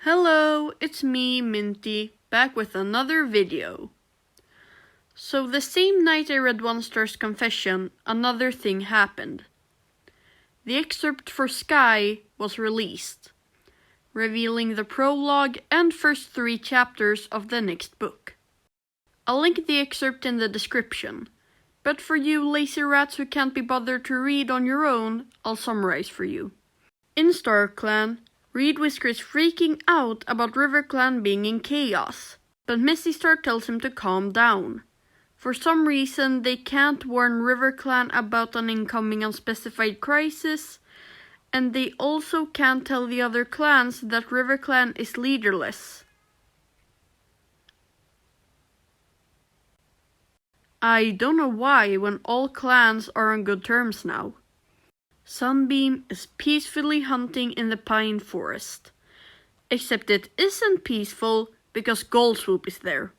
Hello, it's me, Minty, back with another video. So the same night I read One Star's confession, another thing happened. The excerpt for Sky was released, revealing the prologue and first 3 chapters of the next book. I'll link the excerpt in the description, but for you lazy rats who can't be bothered to read on your own, I'll summarize for you. In StarClan, Reed Whisker is freaking out about RiverClan being in chaos, but Missy Star tells him to calm down. For some reason, they can't warn RiverClan about an incoming unspecified crisis, and they also can't tell the other clans that RiverClan is leaderless. I don't know why when all clans are on good terms now. Sunbeam is peacefully hunting in the pine forest. Except it isn't peaceful because Goldswoop is there.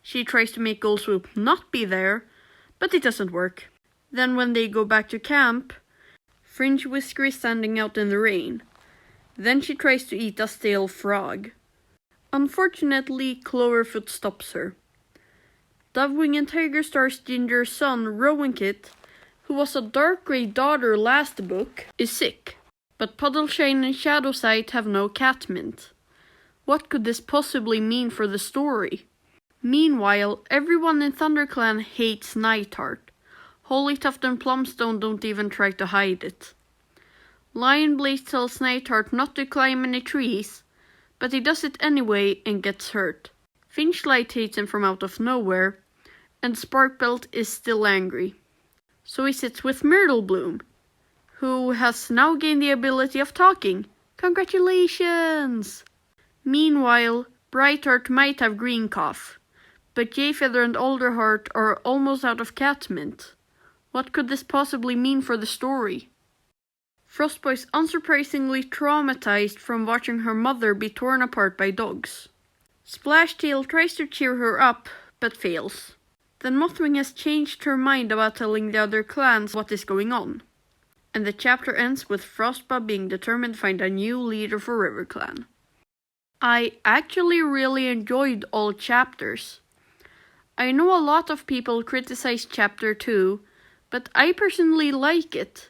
She tries to make Goldswoop not be there, but it doesn't work. Then when they go back to camp, Fringe Whisker is standing out in the rain. Then she tries to eat a stale frog. Unfortunately, Cloverfoot stops her. Dovewing and Tiger Star's ginger son, Rowankit, who was a dark grey daughter last book, is sick, but Puddleshine and Shadowsight have no catmint. What could this possibly mean for the story? Meanwhile, everyone in ThunderClan hates Nightheart. Holytuft and Plumstone don't even try to hide it. Lionblaze tells Nightheart not to climb any trees, but he does it anyway and gets hurt. Finchlight hates him from out of nowhere, and Sparkbelt is still angry. So he sits with Myrtlebloom, who has now gained the ability of talking. Congratulations! Meanwhile, Brightheart might have green cough, but Jayfeather and Alderheart are almost out of catmint. What could this possibly mean for the story? Frostpaw is unsurprisingly traumatized from watching her mother be torn apart by dogs. Splashtail tries to cheer her up, but fails. Then Mothwing has changed her mind about telling the other clans what is going on. And the chapter ends with Frostpaw being determined to find a new leader for RiverClan. I actually really enjoyed all chapters. I know a lot of people criticize chapter 2, but I personally like it.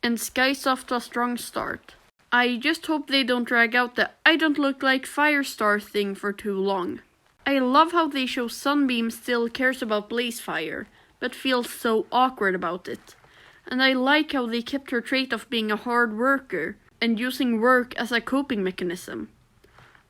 And Sky's off to a strong start. I just hope they don't drag out the I don't look like Firestar thing for too long. I love how they show Sunbeam still cares about Blazefire, but feels so awkward about it. And I like how they kept her trait of being a hard worker and using work as a coping mechanism.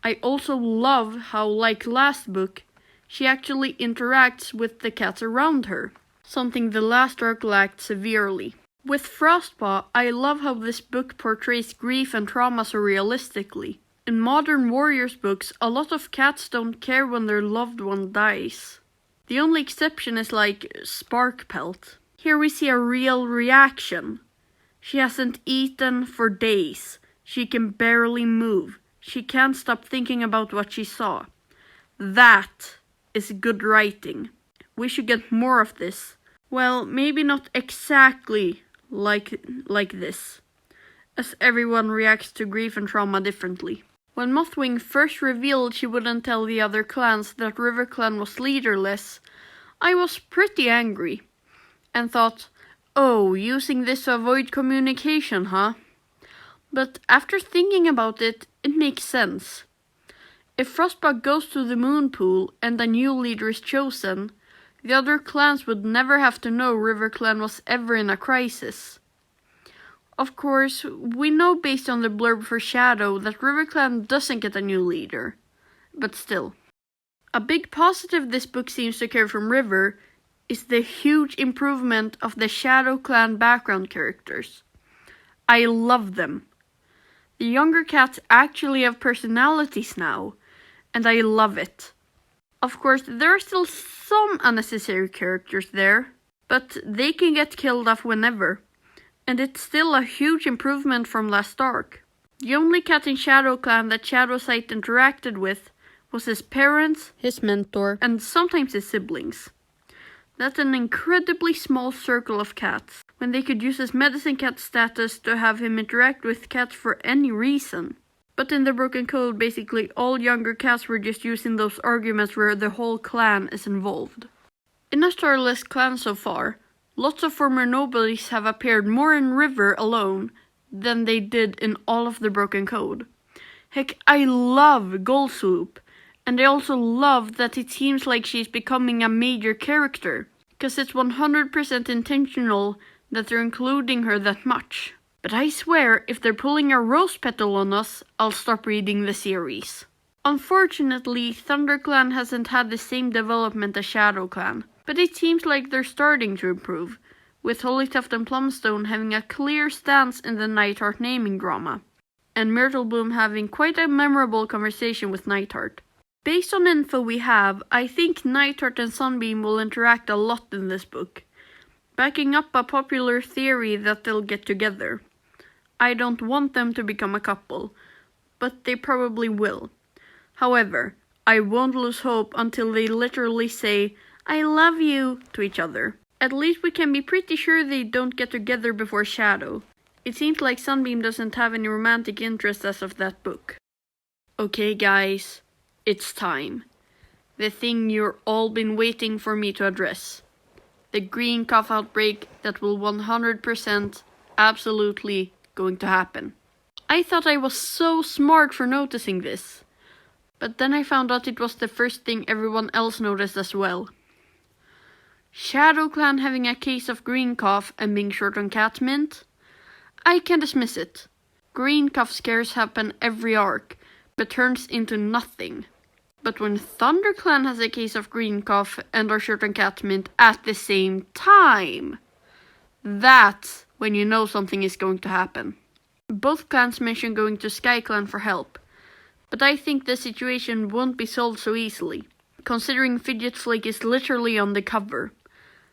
I also love how, like last book, she actually interacts with the cats around her, something the last arc lacked severely. With Frostpaw, I love how this book portrays grief and trauma so realistically. In modern Warriors books, a lot of cats don't care when their loved one dies. The only exception is like Sparkpelt. Here we see a real reaction. She hasn't eaten for days. She can barely move. She can't stop thinking about what she saw. That is good writing. We should get more of this. Well, maybe not exactly like this, as everyone reacts to grief and trauma differently. When Mothwing first revealed she wouldn't tell the other clans that RiverClan was leaderless, I was pretty angry, and thought, oh, using this to avoid communication, huh? But after thinking about it, it makes sense. If Frostpaw goes to the moon pool and a new leader is chosen, the other clans would never have to know RiverClan was ever in a crisis. Of course, we know based on the blurb for Shadow that RiverClan doesn't get a new leader, but still. A big positive this book seems to carry from River is the huge improvement of the ShadowClan background characters. I love them. The younger cats actually have personalities now, and I love it. Of course, there are still some unnecessary characters there, but they can get killed off whenever. And it's still a huge improvement from last arc. The only cat in ShadowClan that Shadowsight interacted with was his parents, his mentor, and sometimes his siblings. That's an incredibly small circle of cats, when they could use his medicine cat status to have him interact with cats for any reason. But in the Broken Code, basically all younger cats were just using those arguments where the whole clan is involved. In a starless clan so far, lots of former nobodies have appeared more in River alone than they did in all of the Broken Code. Heck, I love Gold Swoop, and I also love that it seems like she's becoming a major character, because it's 100% intentional that they're including her that much. But I swear, if they're pulling a rose petal on us, I'll stop reading the series. Unfortunately, ThunderClan hasn't had the same development as ShadowClan, but it seems like they're starting to improve, with Holytuft and Plumstone having a clear stance in the Nightheart naming drama, and Myrtlebloom having quite a memorable conversation with Nightheart. Based on info we have, I think Nightheart and Sunbeam will interact a lot in this book, backing up a popular theory that they'll get together. I don't want them to become a couple, but they probably will. However, I won't lose hope until they literally say, "I love you," to each other. At least we can be pretty sure they don't get together before Shadow. It seems like Sunbeam doesn't have any romantic interest as of that book. Okay guys, it's time. The thing you're all been waiting for me to address. The green cough outbreak that will 100% absolutely going to happen. I thought I was so smart for noticing this, but then I found out it was the first thing everyone else noticed as well. ShadowClan having a case of green cough and being short on cat mint? I can dismiss it. Green cough scares happen every arc, but turns into nothing. But when ThunderClan has a case of green cough and are short on cat mint at the same time, that's when you know something is going to happen. Both clans mention going to SkyClan for help, but I think the situation won't be solved so easily, considering Fidget Flake is literally on the cover.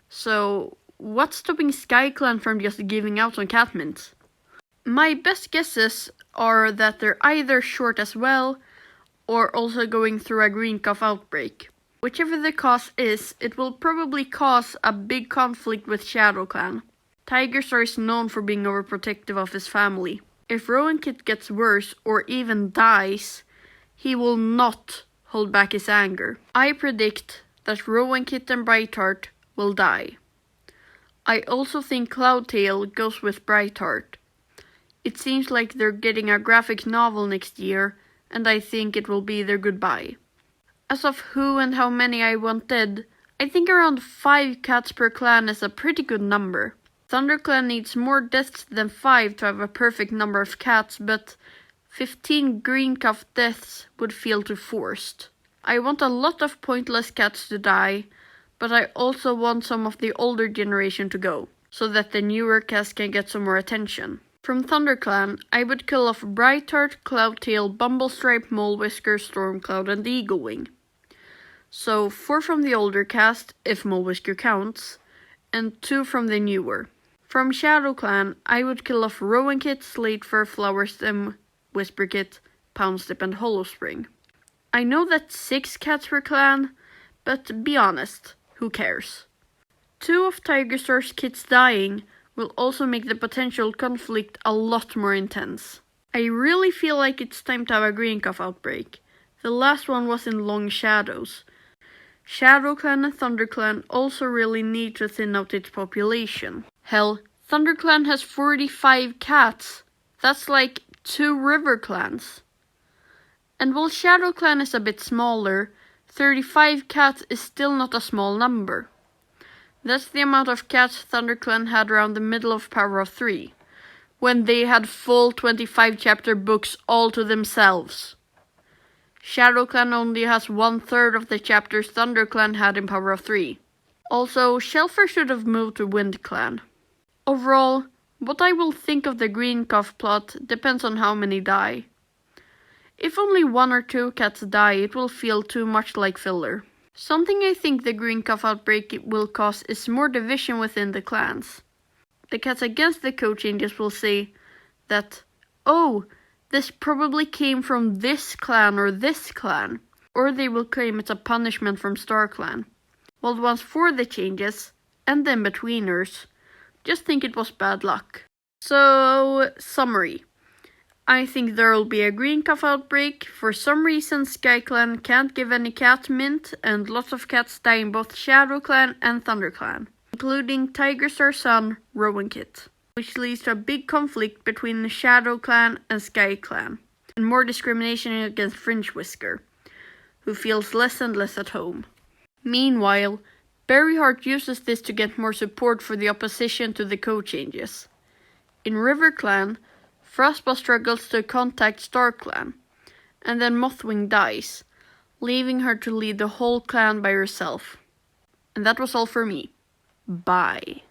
So, what's stopping SkyClan from just giving out on cat mint? My best guesses are that they're either short as well, or also going through a green cough outbreak. Whichever the cause is, it will probably cause a big conflict with ShadowClan. Tigerstar is known for being overprotective of his family. If Rowan Kit gets worse or even dies, he will not hold back his anger. I predict that Rowan Kit and Brightheart will die. I also think Cloudtail goes with Brightheart. It seems like they're getting a graphic novel next year, and I think it will be their goodbye. As of who and how many I want dead, I think around 5 cats per clan is a pretty good number. ThunderClan needs more deaths than 5 to have a perfect number of cats, but 15 green cough deaths would feel too forced. I want a lot of pointless cats to die, but I also want some of the older generation to go, so that the newer cats can get some more attention. From ThunderClan, I would kill off Brightheart, Cloudtail, Bumblestripe, Molewhisker, Stormcloud, and Eaglewing. So 4 from the older cast, if Molewhisker counts, and 2 from the newer. From ShadowClan, I would kill off Rowan Kit, Slatefur, Flowerstem, Whisperkit, Poundstep, and Hollowspring. I know that's 6 cats per clan, but be honest, who cares? 2 of Tigerstar's kits dying will also make the potential conflict a lot more intense. I really feel like it's time to have a green cough outbreak. The last one was in Long Shadows. ShadowClan and ThunderClan also really need to thin out its population. Hell, ThunderClan has 45 cats. That's like 2 river clans. And while ShadowClan is a bit smaller, 35 cats is still not a small number. That's the amount of cats ThunderClan had around the middle of Power of 3, when they had full 25 chapter books all to themselves. ShadowClan only has 1/3 of the chapters ThunderClan had in Power of 3. Also, Shelfer should have moved to WindClan. Overall, what I will think of the green cough plot depends on how many die. If only 1 or 2 cats die, it will feel too much like filler. Something I think the green cough outbreak will cause is more division within the clans. The cats against the code changes will say that, oh, this probably came from this clan, or they will claim it's a punishment from StarClan. While the ones for the changes, and the in-betweeners, just think it was bad luck. So, summary. I think there'll be a green cough outbreak. For some reason, SkyClan can't give any cat mint, and lots of cats die in both ShadowClan and ThunderClan, including Tigerstar son, Rowan Kit, which leads to a big conflict between the ShadowClan and SkyClan, and more discrimination against Fringe Whisker, who feels less and less at home. Meanwhile, Berryheart uses this to get more support for the opposition to the code changes. In RiverClan, Frostpaw struggles to contact StarClan, and then Mothwing dies, leaving her to lead the whole clan by herself. And that was all for me. Bye.